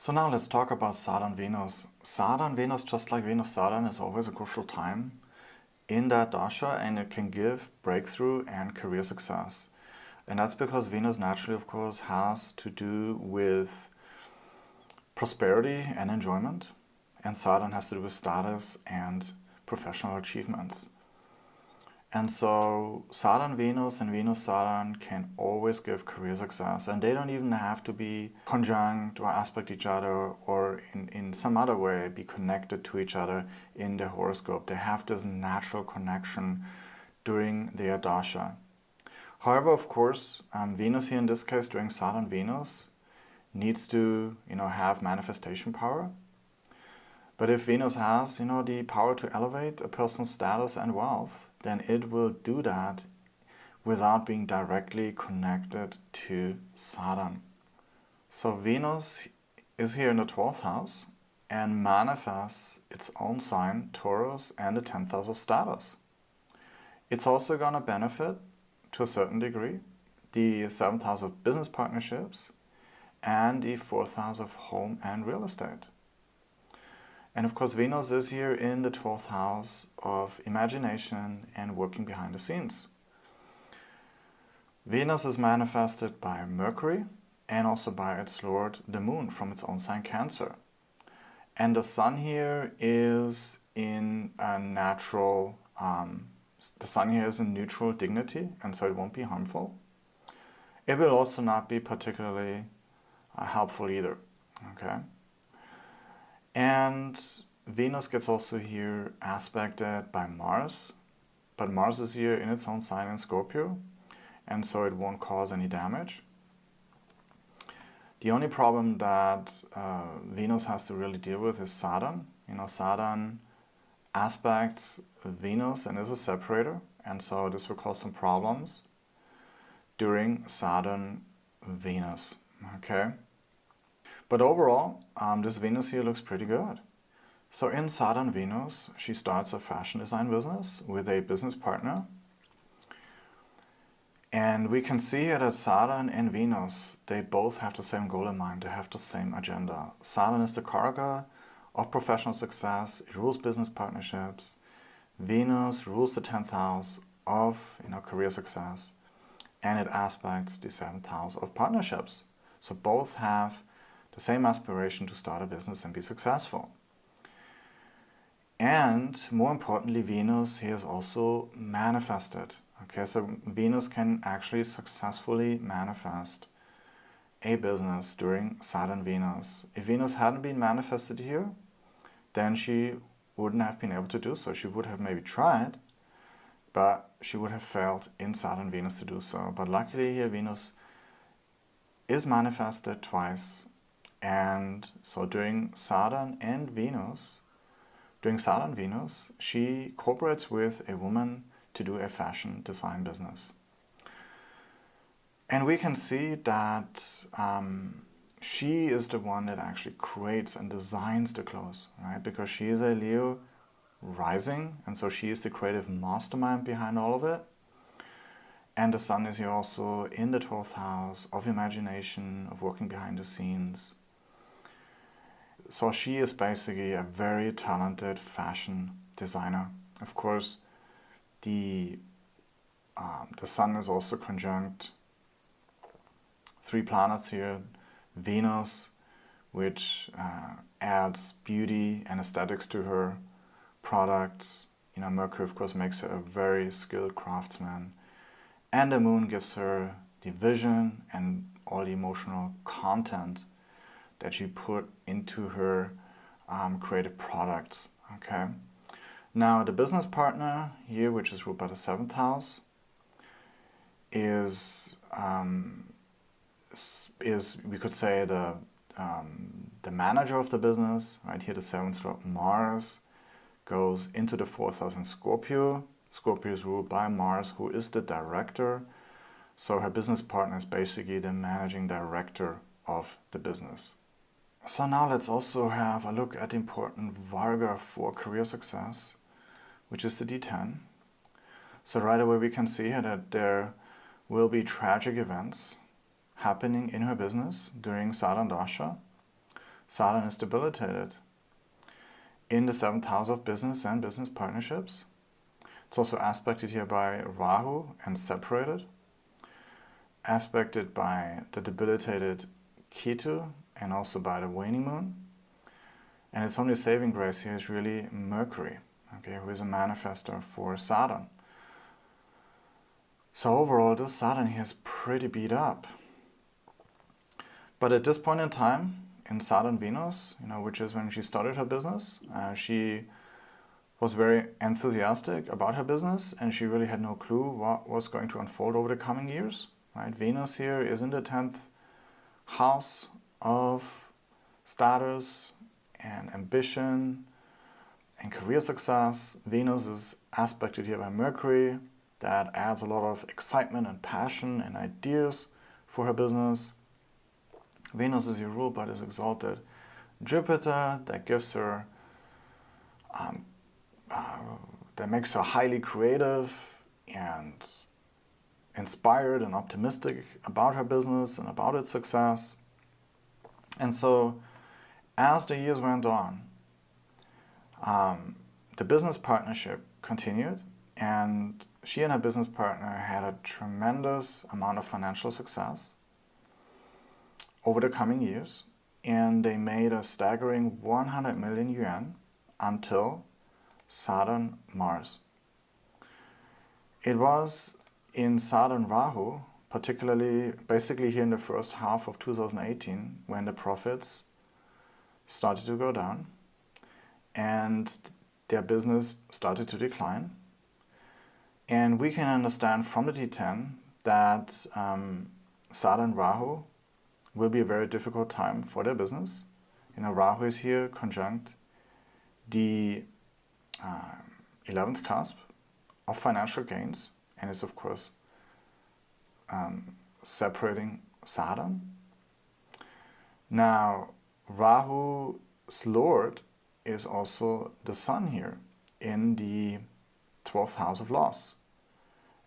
So now let's talk about Saturn Venus. Saturn Venus, just like Venus Saturn, is always a crucial time in that dasha, and it can give breakthrough and career success. And that's because Venus naturally, of course, has to do with prosperity and enjoyment, and Saturn has to do with status and professional achievements. And so Saturn Venus and Venus Saturn can always give career success, and they don't even have to be conjunct or aspect each other or in some other way be connected to each other in their horoscope. They have this natural connection during their dasha. However, of course, Venus here in this case during Saturn Venus needs to have manifestation power. But if Venus has, the power to elevate a person's status and wealth, then it will do that without being directly connected to Saturn. So Venus is here in the 12th house and manifests its own sign, Taurus, and the 10th house of status. It's also going to benefit, to a certain degree, the 7th house of business partnerships and the 4th house of home and real estate. And of course, Venus is here in the 12th house of imagination and working behind the scenes. Venus is manifested by Mercury and also by its lord, the moon, from its own sign Cancer. And the sun here is in a natural, the sun here is in neutral dignity, and so it won't be harmful. It will also not be particularly helpful either, okay? And Venus gets also here aspected by Mars, but Mars is here in its own sign in Scorpio, and so it won't cause any damage. The only problem that Venus has to really deal with is Saturn. Saturn aspects Venus and is a separator, and so this will cause some problems during Saturn Venus, okay? But overall, this Venus here looks pretty good. So in Saturn Venus, she starts a fashion design business with a business partner. And we can see here that Saturn and Venus, they both have the same goal in mind. They have the same agenda. Saturn is the karaka of professional success. It rules business partnerships. Venus rules the 10th house of career success. And it aspects the 7th house of partnerships. So both have the same aspiration to start a business and be successful. And more importantly, Venus here is also manifested. Okay, so Venus can actually successfully manifest a business during Saturn Venus. If Venus hadn't been manifested here, then she wouldn't have been able to do so. She would have maybe tried, but she would have failed in Saturn Venus to do so. But luckily here Venus is manifested twice. And so during Saturn Venus, she cooperates with a woman to do a fashion design business. And we can see that she is the one that actually creates and designs the clothes, right? Because she is a Leo rising, and so she is the creative mastermind behind all of it. And the sun is here also in the 12th house of imagination, of working behind the scenes. So she is basically a very talented fashion designer. Of course, the sun is also conjunct 3 planets here. Venus, which adds beauty and aesthetics to her products. Mercury, of course, makes her a very skilled craftsman. And the moon gives her the vision and all the emotional content that she put into her creative products, okay? Now, the business partner here, which is ruled by the 7th house, is we could say the manager of the business, right? Here the 7th lord Mars goes into the 4th house in Scorpio. Scorpio is ruled by Mars, who is the director. So her business partner is basically the managing director of the business. So now let's also have a look at the important Varga for career success, which is the D10. So right away we can see here that there will be tragic events happening in her business during Saturn Dasha. Saturn is debilitated in the 7th house of business and business partnerships. It's also aspected here by Rahu and separated, aspected by the debilitated Ketu and also by the waning moon. And its only saving grace here is really Mercury, okay, who is a manifestor for Saturn. So overall, this Saturn here is pretty beat up. But at this point in time, in Saturn-Venus, which is when she started her business, she was very enthusiastic about her business, and she really had no clue what was going to unfold over the coming years. Right? Venus here is in the 10th house of status and ambition and career success. Venus is aspected here by Mercury. That adds a lot of excitement and passion and ideas for her business. Venus is here ruled by this exalted Jupiter that gives her, that makes her highly creative and inspired and optimistic about her business and about its success. And so, as the years went on, the business partnership continued, and she and her business partner had a tremendous amount of financial success over the coming years, and they made a staggering 100 million yuan until Saturn-Mars. It was in Saturn-Rahu, basically here in the first half of 2018, when the profits started to go down and their business started to decline. And we can understand from the D10 that Saturn-Rahu will be a very difficult time for their business. Rahu is here conjunct the 11th cusp of financial gains, and is of course separating Saturn. Now, Rahu's lord is also the sun here in the 12th house of loss.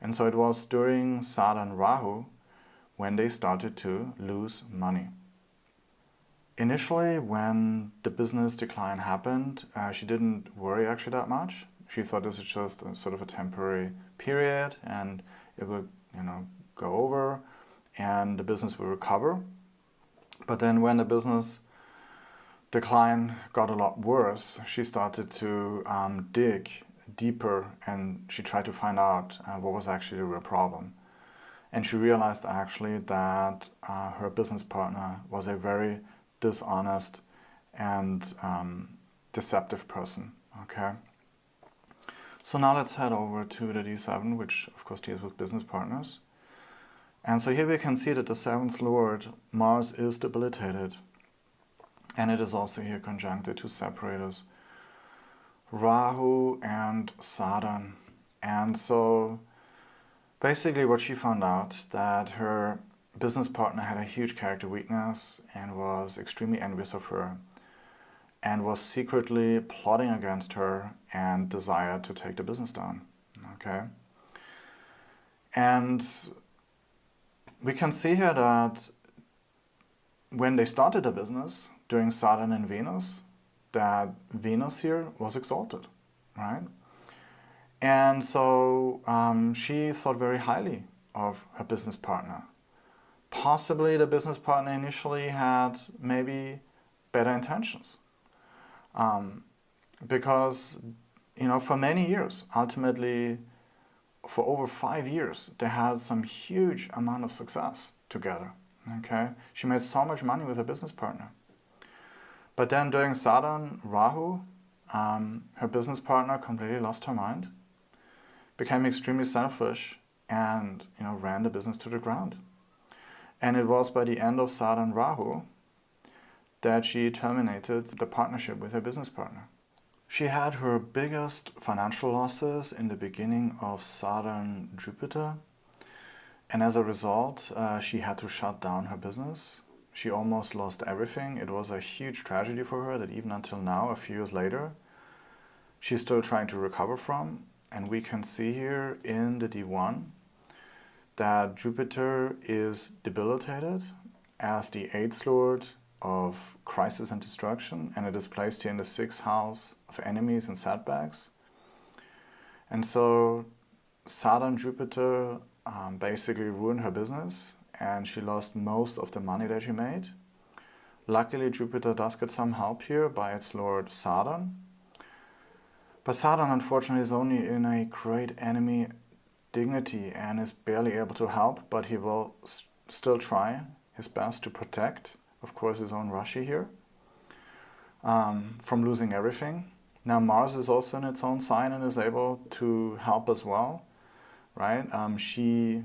And so it was during Saturn-Rahu when they started to lose money. Initially, when the business decline happened, she didn't worry actually that much. She thought this was just a sort of a temporary period and it would, go over and the business will recover. But then when the business decline got a lot worse, she started to dig deeper, and she tried to find out what was actually the real problem. And she realized actually that her business partner was a very dishonest and deceptive person. Okay. So now let's head over to the D7, which of course deals with business partners. And so here we can see that the 7th lord, Mars, is debilitated. And it is also here conjuncted to separators, Rahu and Saturn. And so basically what she found out, that her business partner had a huge character weakness and was extremely envious of her and was secretly plotting against her and desired to take the business down. Okay? And we can see here that when they started the business during Saturn and Venus, that Venus here was exalted, right? And so she thought very highly of her business partner. Possibly the business partner initially had maybe better intentions. Because, for many years, ultimately for over 5 years, they had some huge amount of success together. Okay, she made so much money with her business partner. But then during Saturn-Rahu, her business partner completely lost her mind, became extremely selfish, and ran the business to the ground. And it was by the end of Saturn-Rahu that she terminated the partnership with her business partner. She had her biggest financial losses in the beginning of Saturn-Jupiter, and as a result, she had to shut down her business. She almost lost everything. It was a huge tragedy for her that even until now, a few years later, she's still trying to recover from. And we can see here in the D1 that Jupiter is debilitated as the 8th lord of crisis and destruction, and it is placed here in the 6th house of enemies and setbacks. And so Saturn, Jupiter basically ruined her business, and she lost most of the money that she made. Luckily, Jupiter does get some help here by its lord Saturn. But Saturn, unfortunately, is only in a great enemy dignity and is barely able to help, but he will still try his best to protect, of course, his own Rashi here from losing everything. Now Mars is also in its own sign and is able to help as well, right? She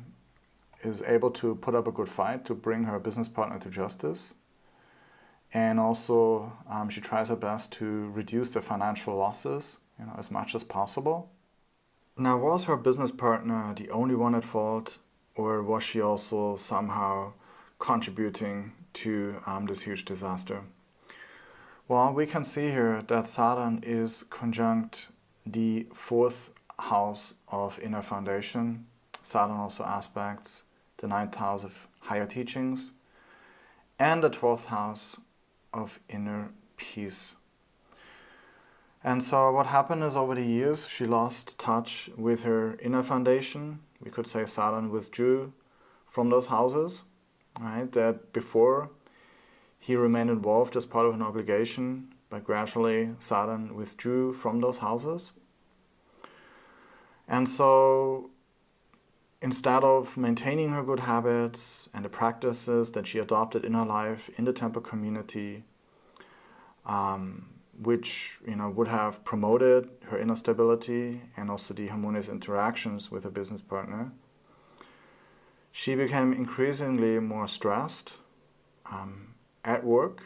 is able to put up a good fight to bring her business partner to justice. And also she tries her best to reduce the financial losses, as much as possible. Now, was her business partner the only one at fault, or was she also somehow contributing to this huge disaster? Well, we can see here that Saturn is conjunct the 4th house of inner foundation. Saturn also aspects the 9th house of higher teachings and the 12th house of inner peace. And so what happened is, over the years, she lost touch with her inner foundation. We could say Saturn withdrew from those houses, right? That before he remained involved as part of an obligation, but gradually Saturn withdrew from those houses. And so instead of maintaining her good habits and the practices that she adopted in her life in the temple community, which would have promoted her inner stability and also the harmonious interactions with her business partner, she became increasingly more stressed at work,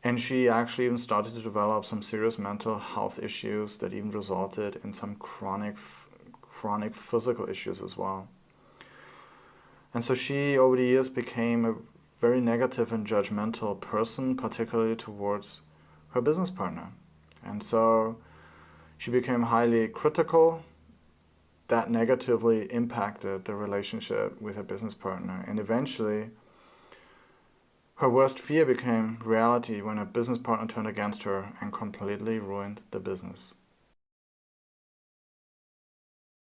and she actually even started to develop some serious mental health issues that even resulted in some chronic physical issues as well. And so she, over the years, became a very negative and judgmental person, particularly towards her business partner. And so she became highly critical. That negatively impacted the relationship with her business partner. And eventually, her worst fear became reality when her business partner turned against her and completely ruined the business.